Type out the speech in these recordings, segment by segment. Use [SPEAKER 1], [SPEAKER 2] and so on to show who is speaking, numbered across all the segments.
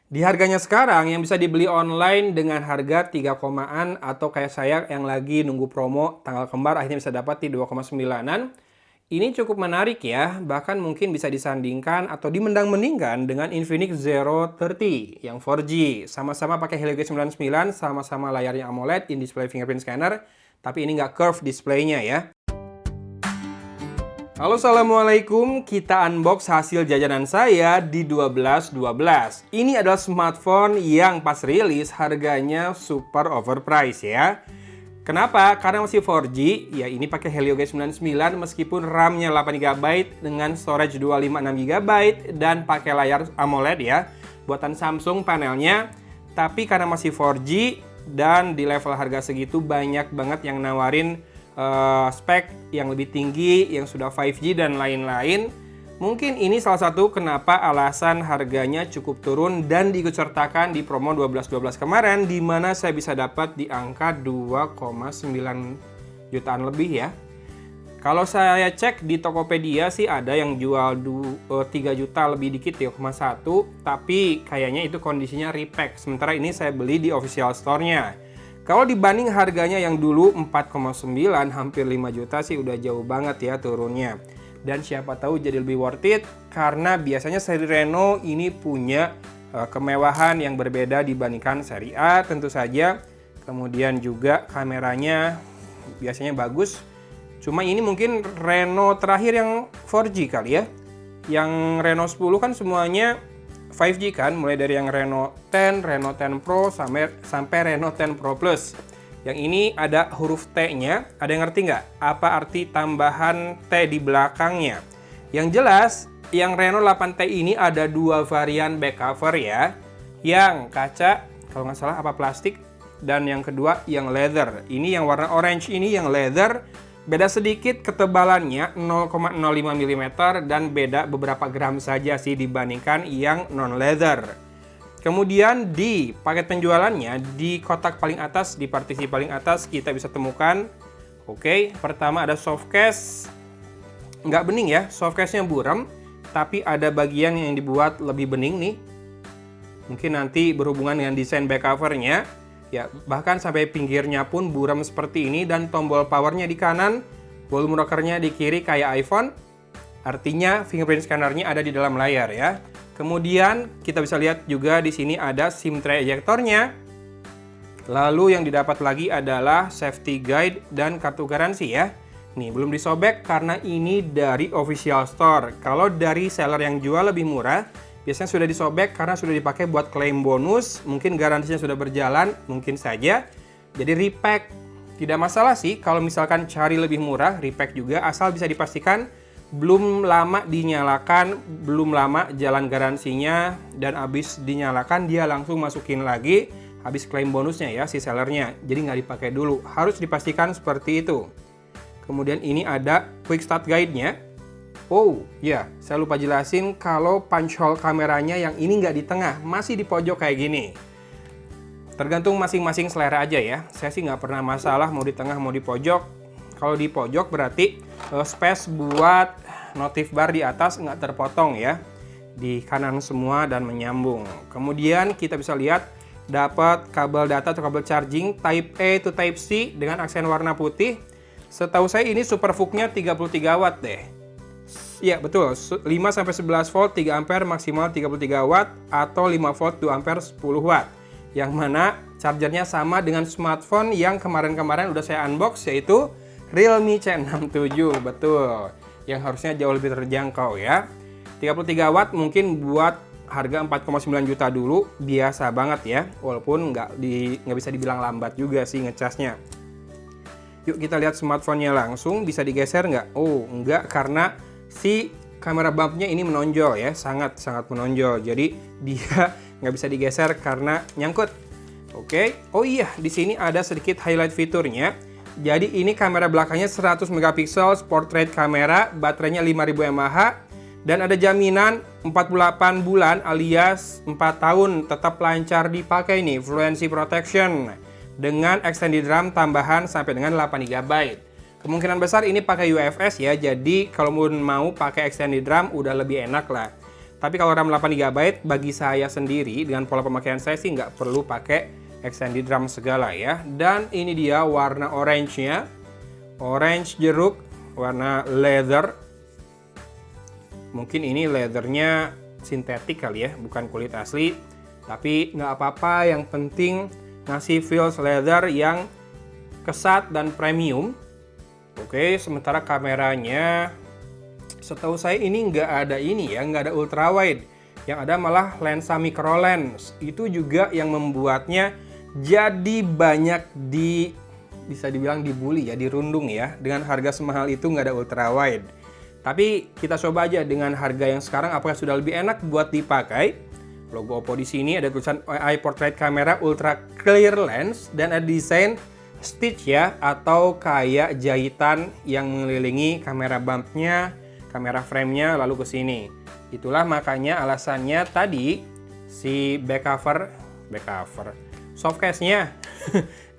[SPEAKER 1] Di harganya sekarang yang bisa dibeli online dengan harga 3 komaan atau kayak saya yang lagi nunggu promo tanggal kembar akhirnya bisa dapat di 2,9-an. Ini cukup menarik ya, bahkan mungkin bisa disandingkan atau dimendang-mendingkan dengan Infinix Zero 30 yang 4G. Sama-sama pakai Helio G99, sama-sama layarnya AMOLED, in-display fingerprint scanner, tapi ini nggak curve displaynya ya. Halo, assalamualaikum. Kita unbox hasil jajanan saya di 12.12. Ini adalah smartphone yang pas rilis harganya super overpriced ya. Kenapa? Karena masih 4G, ya ini pakai Helio G99 meskipun RAM-nya 8GB dengan storage 256GB dan pakai layar AMOLED ya. Buatan Samsung panelnya, tapi karena masih 4G dan di level harga segitu banyak banget yang nawarin spek yang lebih tinggi, yang sudah 5G dan lain-lain. Mungkin ini salah satu kenapa alasan harganya cukup turun dan diikutsertakan di promo 12.12 kemarin, di mana saya bisa dapat di angka 2,9 jutaan lebih ya. Kalau saya cek di Tokopedia sih ada yang jual 3 juta lebih dikit 3,1, tapi kayaknya itu kondisinya repack. Sementara ini saya beli di official store-nya. Kalau dibanding harganya yang dulu 4,9 hampir 5 juta sih udah jauh banget ya turunnya. Dan siapa tahu jadi lebih worth it karena biasanya seri Reno ini punya kemewahan yang berbeda dibandingkan seri A tentu saja. Kemudian juga kameranya biasanya bagus. Cuma ini mungkin Reno terakhir yang 4G kali ya. Yang Reno 10 kan semuanya 5G kan, mulai dari yang Reno 10, Reno 10 Pro, sampai Reno 10 Pro Plus. Yang ini ada huruf T-nya, ada yang ngerti nggak? Apa arti tambahan T di belakangnya? Yang jelas, yang Reno 8T ini ada dua varian back cover ya. Yang kaca, kalau nggak salah apa plastik, dan yang kedua yang leather. Ini yang warna orange ini yang leather. Beda sedikit ketebalannya 0,05 mm dan beda beberapa gram saja sih dibandingkan yang non-leather. Kemudian di paket penjualannya di kotak paling atas, di partisi paling atas kita bisa temukan. Oke, pertama ada soft case. Nggak bening ya, soft case-nya buram, tapi ada bagian yang dibuat lebih bening nih. Mungkin nanti berhubungan dengan desain back cover-nya. Ya, bahkan sampai pinggirnya pun buram seperti ini dan tombol powernya di kanan, volume rockernya di kiri kayak iPhone. Artinya fingerprint scannernya ada di dalam layar ya. Kemudian kita bisa lihat juga di sini ada SIM tray ejectornya. Lalu yang didapat lagi adalah safety guide dan kartu garansi ya. Nih, belum disobek karena ini dari official store. Kalau dari seller yang jual lebih murah, biasanya sudah disobek karena sudah dipakai buat klaim bonus, mungkin garansinya sudah berjalan, mungkin saja. Jadi repack, tidak masalah sih kalau misalkan cari lebih murah, repack juga asal bisa dipastikan belum lama dinyalakan, belum lama jalan garansinya, dan habis dinyalakan dia langsung masukin lagi, habis klaim bonusnya ya si sellernya. Jadi nggak dipakai dulu, harus dipastikan seperti itu. Kemudian ini ada quick start guide-nya. Oh ya, saya lupa jelasin kalau punch hole kameranya yang ini nggak di tengah, masih di pojok kayak gini. Tergantung masing-masing selera aja ya. Saya sih nggak pernah masalah mau di tengah mau di pojok. Kalau di pojok berarti space buat notif bar di atas nggak terpotong ya. Di kanan semua dan menyambung. Kemudian kita bisa lihat dapat kabel data atau kabel charging Type A to Type C dengan aksen warna putih. Setahu saya ini super VOOC-nya 33 watt deh. Iya betul, 5-11 volt 3 ampere maksimal 33 watt atau 5 volt 2 ampere 10 watt. Yang mana chargernya sama dengan smartphone yang kemarin-kemarin udah saya unbox yaitu Realme C67, betul. Yang harusnya jauh lebih terjangkau ya. 33 watt mungkin buat harga 4,9 juta dulu biasa banget ya. Walaupun nggak bisa dibilang lambat juga sih ngecasnya. Yuk kita lihat smartphone-nya langsung, bisa digeser nggak? Oh nggak, karena si kamera bumpnya ini menonjol ya, sangat menonjol. Jadi dia nggak bisa digeser karena nyangkut. Oke. Oh iya, di sini ada sedikit highlight fiturnya. Jadi ini kamera belakangnya 100 megapiksel, portrait kamera, baterainya 5000 mAh, dan ada jaminan 48 bulan alias 4 tahun tetap lancar dipakai nih, fluency protection dengan extended RAM tambahan sampai dengan 8GB. Kemungkinan besar ini pakai UFS ya, jadi kalau mau pakai extended RAM udah lebih enak lah. Tapi kalau RAM 8 GB, bagi saya sendiri, dengan pola pemakaian saya sih nggak perlu pakai extended RAM segala ya. Dan ini dia warna orange-nya. Orange jeruk, warna leather. Mungkin ini leathernya sintetik kali ya, bukan kulit asli. Tapi nggak apa-apa, yang penting ngasih feels leather yang kesat dan premium. Oke, sementara kameranya, setahu saya ini nggak ada ini ya, nggak ada ultra wide. Yang ada malah lensa micro lens. Itu juga yang membuatnya jadi banyak bisa dibilang dibully ya, dirundung ya. Dengan harga semahal itu nggak ada ultra wide. Tapi kita coba aja dengan harga yang sekarang, apakah sudah lebih enak buat dipakai. Logo Oppo di sini ada tulisan AI Portrait Camera Ultra Clear Lens dan ada desain stitch ya, atau kayak jahitan yang mengelilingi kamera bumpnya, kamera frame-nya lalu ke sini. Itulah makanya alasannya tadi si back cover soft case-nya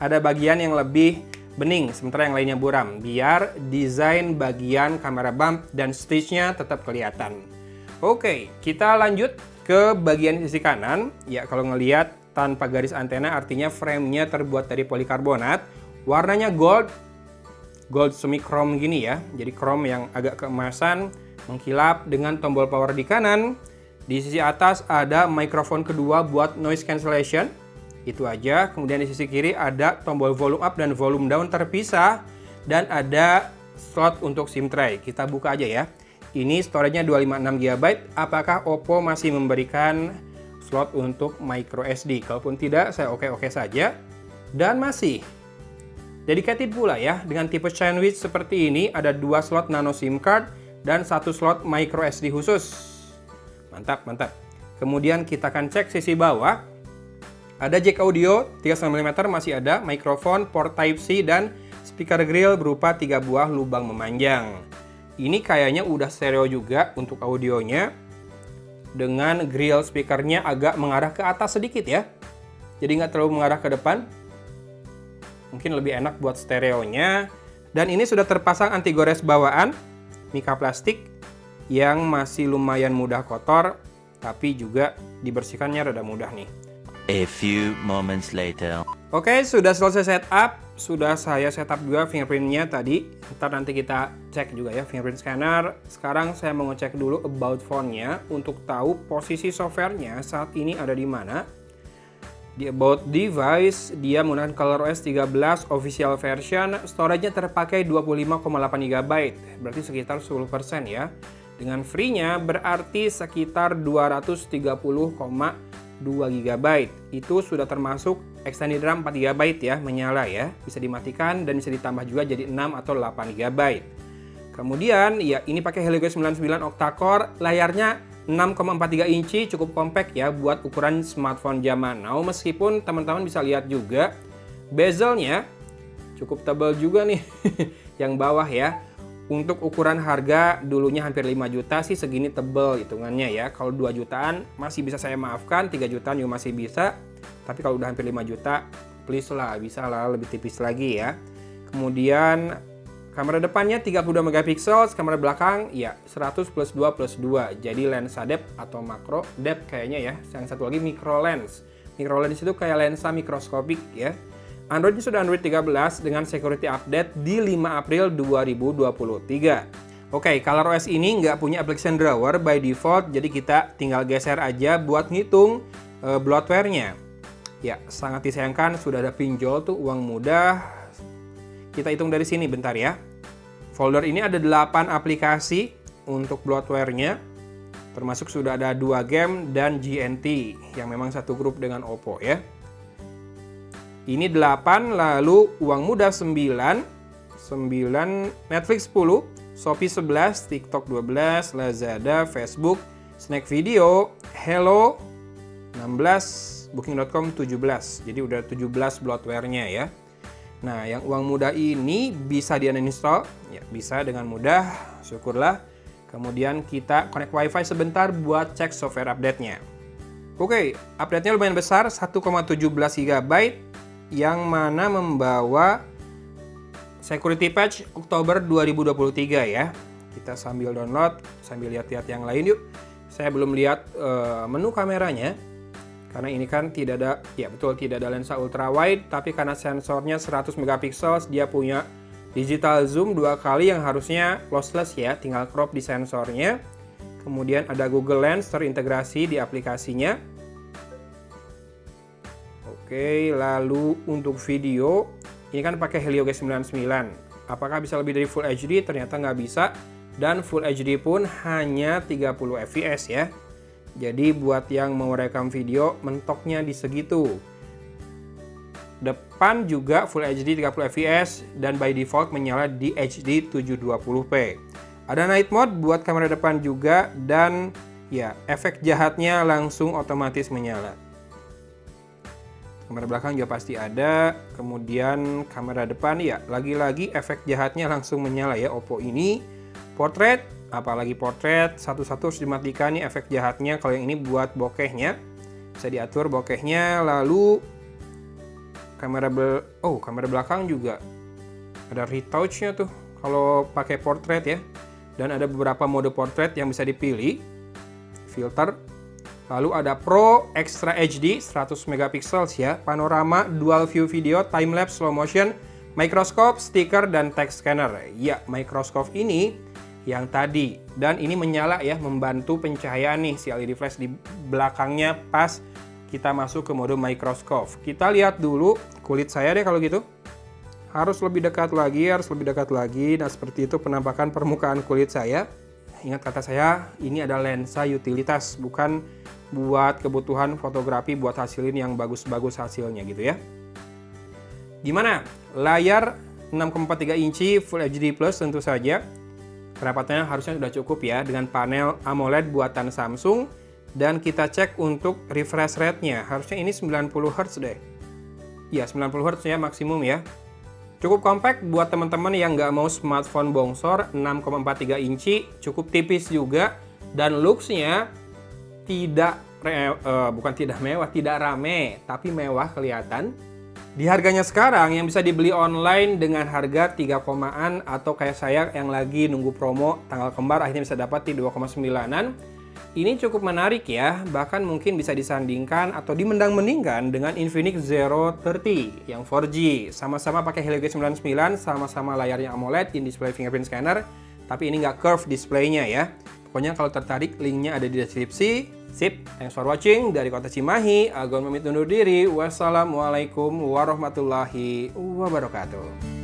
[SPEAKER 1] ada bagian yang lebih bening, sementara yang lainnya buram, biar desain bagian kamera bump dan stitch-nya tetap kelihatan. Oke, kita lanjut ke bagian sisi kanan. Ya, kalau ngelihat tanpa garis antena artinya frame-nya terbuat dari polikarbonat. Warnanya gold semi chrome gini ya. Jadi chrome yang agak keemasan, mengkilap dengan tombol power di kanan. Di sisi atas ada mikrofon kedua buat noise cancellation. Itu aja. Kemudian di sisi kiri ada tombol volume up dan volume down terpisah. Dan ada slot untuk SIM tray. Kita buka aja ya. Ini storage-nya 256 GB. Apakah Oppo masih memberikan slot untuk micro SD? Kalaupun tidak, saya oke-oke saja. Dan masih dedicated pula ya. Dengan tipe sandwich seperti ini, ada 2 slot nano SIM card dan 1 slot micro SD khusus. Mantap, mantap. Kemudian kita akan cek sisi bawah. Ada jack audio 3,5 mm, masih ada mikrofon, port Type-C, dan speaker grill berupa 3 buah lubang memanjang. Ini kayaknya udah stereo juga untuk audionya. Dengan grill speakernya agak mengarah ke atas sedikit ya. Jadi nggak terlalu mengarah ke depan. Mungkin lebih enak buat stereonya. Dan ini sudah terpasang anti gores bawaan. Mika plastik yang masih lumayan mudah kotor. Tapi juga dibersihkannya rada mudah nih.
[SPEAKER 2] A few moments later.
[SPEAKER 1] Oke, sudah selesai setup. Sudah saya setup juga fingerprintnya tadi. Ntar nanti kita cek juga ya fingerprint scanner. Sekarang saya mau ngecek dulu about phone-nya untuk tahu posisi software-nya saat ini ada di mana. Di about device, dia menggunakan ColorOS 13 official version. Storage-nya terpakai 25,8 GB. Berarti sekitar 10% ya. Dengan free-nya berarti sekitar 230,2 GB. Itu sudah termasuk extended RAM 4 GB ya, menyala ya. Bisa dimatikan dan bisa ditambah juga jadi 6 atau 8 GB. Kemudian ya ini pakai Helio G99 octa-core, layarnya 6,43 inci, cukup compact ya buat ukuran smartphone zaman now. Meskipun teman-teman bisa lihat juga bezelnya cukup tebal juga nih yang bawah ya. Untuk ukuran harga dulunya hampir 5 juta sih segini tebel hitungannya ya. Kalau 2 jutaan masih bisa saya maafkan, 3 jutaan juga masih bisa. Tapi kalau udah hampir 5 juta, please lah, bisa lah lebih tipis lagi ya. Kemudian kamera depannya 32 megapiksel, kamera belakang ya 100 plus 2 plus 2. Jadi lensa depth atau macro depth kayaknya ya. Yang satu lagi micro lens. Micro lens itu kayak lensa mikroskopik ya. Android-nya sudah Android 13 dengan security update di 5 April 2023. Oke, ColorOS ini nggak punya application drawer by default, jadi kita tinggal geser aja buat ngitung bloatware-nya. Ya, sangat disayangkan sudah ada pinjol tuh uang mudah. Kita hitung dari sini bentar ya. Folder ini ada 8 aplikasi untuk bloatware-nya. Termasuk sudah ada 2 game dan GNT yang memang satu grup dengan Oppo ya. Ini 8, lalu uang mudah 9, Netflix 10, Shopee 11, TikTok 12, Lazada, Facebook, Snack Video, Hello 16, Booking.com 17. Jadi udah 17 bloatware-nya ya. Nah, yang uang mudah ini bisa di-uninstall, ya bisa dengan mudah, syukurlah. Kemudian kita connect WiFi sebentar buat cek software update-nya. Oke, update-nya lumayan besar, 1,17 GB. Yang mana membawa security patch Oktober 2023 ya. Kita sambil download, sambil lihat-lihat yang lain yuk. Saya belum lihat menu kameranya, karena ini kan tidak ada, ya betul, tidak ada lensa ultra wide, tapi karena sensornya 100 megapiksel, dia punya digital zoom 2 kali yang harusnya lossless ya, tinggal crop di sensornya. Kemudian ada Google Lens terintegrasi di aplikasinya. Oke, lalu untuk video, ini kan pakai Helio G99. Apakah bisa lebih dari Full HD? Ternyata nggak bisa. Dan Full HD pun hanya 30 fps ya. Jadi buat yang mau rekam video, mentoknya di segitu. Depan juga Full HD 30 fps dan by default menyala di HD 720p. Ada night mode buat kamera depan juga, dan ya efek jahatnya langsung otomatis menyala. Kamera belakang juga pasti ada. Kemudian kamera depan ya lagi-lagi efek jahatnya langsung menyala ya Oppo ini. Portrait, apalagi portrait, satu-satu harus dimatikan nih efek jahatnya. Kalau yang ini buat bokehnya, bisa diatur bokehnya. Lalu kamera belakang juga ada retouch-nya tuh kalau pakai portrait ya. Dan ada beberapa mode portrait yang bisa dipilih. Filter. Lalu ada Pro Extra HD 100 megapiksel ya, panorama, dual view video, time lapse, slow motion, microscope, stiker, dan text scanner. Ya, microscope ini yang tadi, dan ini menyala ya, membantu pencahayaan nih si LED flash di belakangnya pas kita masuk ke mode microscope. Kita lihat dulu kulit saya deh kalau gitu. Harus lebih dekat lagi, Nah, seperti itu penampakan permukaan kulit saya. Ingat kata saya, ini ada lensa utilitas, bukan buat kebutuhan fotografi, buat hasilin yang bagus-bagus hasilnya gitu ya. Gimana? Layar 6,43 inci Full HD Plus tentu saja. Kerapatannya harusnya sudah cukup ya, dengan panel AMOLED buatan Samsung. Dan kita cek untuk refresh rate-nya, harusnya ini 90 Hz deh. Ya, 90 Hz ya maksimum ya. Cukup compact buat teman-teman yang nggak mau smartphone bongsor. 6,43 inci, cukup tipis juga. Dan looks-nya tidak rame, tapi mewah kelihatan. Di harganya sekarang yang bisa dibeli online dengan harga 3 komaan, atau kayak saya yang lagi nunggu promo tanggal kembar akhirnya bisa dapat di 2,9an. Ini cukup menarik ya, bahkan mungkin bisa disandingkan atau dimendang-mendingkan dengan Infinix Zero 30 yang 4G. Sama-sama pakai Helio G99, sama-sama layarnya AMOLED, in-display fingerprint scanner, tapi ini nggak curve displaynya ya. Pokoknya kalau tertarik, linknya ada di deskripsi. Sip, thanks for watching. Dari Kota Cimahi, Agon pamit undur diri. Wassalamualaikum warahmatullahi wabarakatuh.